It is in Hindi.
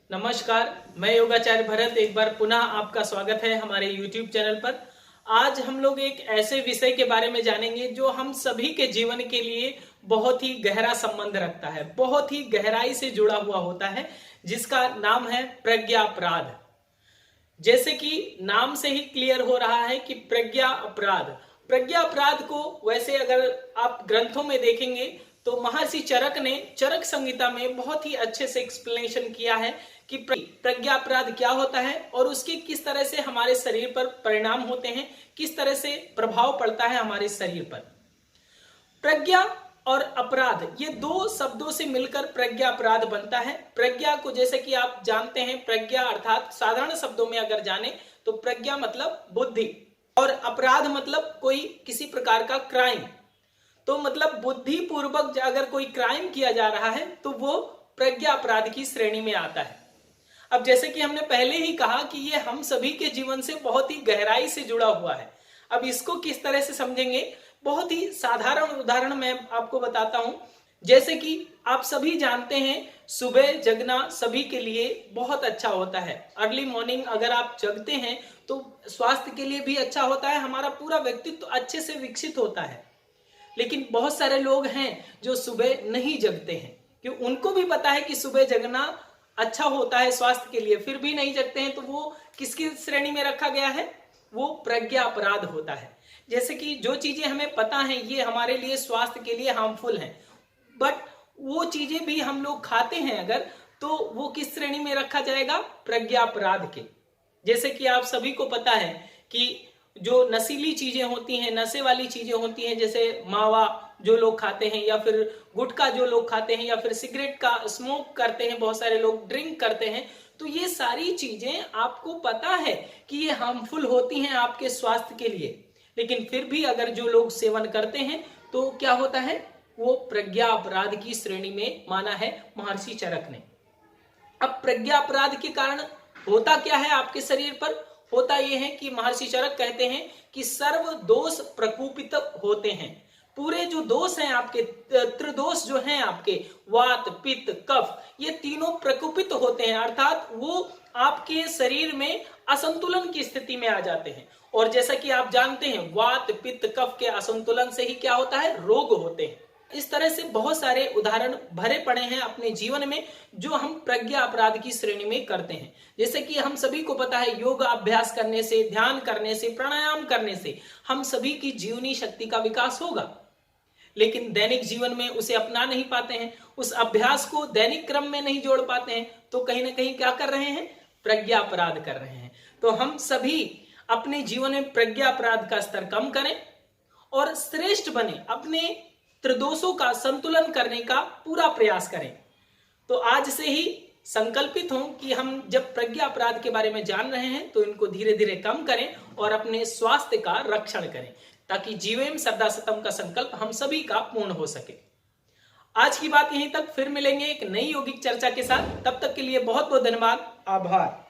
नमस्कार, मैं योगाचार्य भरत एक बार पुनः आपका स्वागत है हमारे YouTube चैनल पर। आज हम लोग एक ऐसे विषय के बारे में जानेंगे जो हम सभी के जीवन के लिए बहुत ही गहरा संबंध रखता है, बहुत ही गहराई से जुड़ा हुआ होता है, जिसका नाम है प्रज्ञा अपराध। जैसे कि नाम से ही क्लियर हो रहा है कि प्रज्ञा अपराध को वैसे अगर आप ग्रंथों में देखेंगे तो महर्षि चरक ने चरक संहिता में बहुत ही अच्छे से एक्सप्लेनेशन किया है कि प्रज्ञा अपराध क्या होता है और उसके किस तरह से हमारे शरीर पर परिणाम होते हैं, किस तरह से प्रभाव पड़ता है हमारे शरीर पर। प्रज्ञा और अपराध ये दो शब्दों से मिलकर प्रज्ञा अपराध बनता है। प्रज्ञा को जैसे कि आप जानते हैं, प्रज्ञा अर्थात साधारण शब्दों में अगर जाने तो प्रज्ञा मतलब बुद्धि और अपराध मतलब कोई किसी प्रकार का क्राइम। तो मतलब बुद्धि पूर्वक अगर कोई क्राइम किया जा रहा है तो वो प्रज्ञा अपराध की श्रेणी में आता है। अब जैसे कि हमने पहले ही कहा कि ये हम सभी के जीवन से बहुत ही गहराई से जुड़ा हुआ है। अब इसको किस तरह से समझेंगे, बहुत ही साधारण उदाहरण मैं आपको बताता हूं। जैसे कि आप सभी जानते हैं सुबह जगना सभी के लिए बहुत अच्छा होता है। अर्ली मॉर्निंग अगर आप जगते हैं तो स्वास्थ्य के लिए भी अच्छा होता है, हमारा पूरा व्यक्तित्व अच्छे से विकसित होता है। लेकिन बहुत सारे लोग हैं जो सुबह नहीं जगते हैं, क्योंकि उनको भी पता है कि सुबह जगना अच्छा होता है स्वास्थ्य के लिए, फिर भी नहीं जगते हैं। तो वो किसकी श्रेणी में रखा गया है? वो प्रज्ञा अपराध होता है। जैसे कि जो चीजें हमें पता है ये हमारे लिए स्वास्थ्य के लिए हार्मफुल हैं, बट वो चीजें भी हम लोग खाते हैं अगर, तो वो किस श्रेणी में रखा जाएगा? प्रज्ञा अपराध के। जैसे कि आप सभी को पता है कि जो नशीली चीजें होती हैं, नशे वाली चीजें होती हैं, जैसे मावा जो लोग खाते हैं या फिर गुटखा जो लोग खाते हैं या फिर सिगरेट का स्मोक करते हैं, बहुत सारे लोग ड्रिंक करते हैं, तो ये सारी चीजें आपको पता है कि ये हार्मफुल होती हैं आपके स्वास्थ्य के लिए, लेकिन फिर भी अगर जो लोग सेवन करते हैं तो क्या होता है? वो प्रज्ञा अपराध की श्रेणी में माना है महर्षि चरक ने। अब प्रज्ञा अपराध के कारण होता क्या है आपके शरीर पर? होता यह है कि महर्षि चरक कहते हैं कि सर्व दोष प्रकोपित होते हैं। पूरे जो दोष हैं आपके, त्रिदोष जो हैं आपके, वात पित्त कफ, ये तीनों प्रकोपित होते हैं, अर्थात वो आपके शरीर में असंतुलन की स्थिति में आ जाते हैं। और जैसा कि आप जानते हैं वात पित्त कफ के असंतुलन से ही क्या होता है? रोग होते हैं। इस तरह से बहुत सारे उदाहरण भरे पड़े हैं अपने जीवन में जो हम प्रज्ञा अपराध की श्रेणी में करते हैं। जैसे कि हम सभी को पता है योग अभ्यास करने से, ध्यान करने से, प्राणायाम करने से हम सभी की जीवनी शक्ति का विकास होगा, लेकिन दैनिक जीवन में उसे अपना नहीं पाते हैं, उस अभ्यास को दैनिक क्रम में नहीं जोड़ पाते हैं, तो कहीं ना कहीं क्या कर रहे हैं? प्रज्ञा अपराध कर रहे हैं। तो हम सभी अपने जीवन में प्रज्ञा अपराध का स्तर कम करें और श्रेष्ठ बने, अपने त्रिदोषों का संतुलन करने का पूरा प्रयास करें। तो आज से ही संकल्पित हों कि हम जब प्रज्ञा अपराध के बारे में जान रहे हैं तो इनको धीरे धीरे कम करें और अपने स्वास्थ्य का रक्षण करें, ताकि जीवेम सदा सतम का संकल्प हम सभी का पूर्ण हो सके। आज की बात यहीं तक, फिर मिलेंगे एक नई यौगिक चर्चा के साथ। तब तक के लिए बहुत बहुत धन्यवाद, आभार।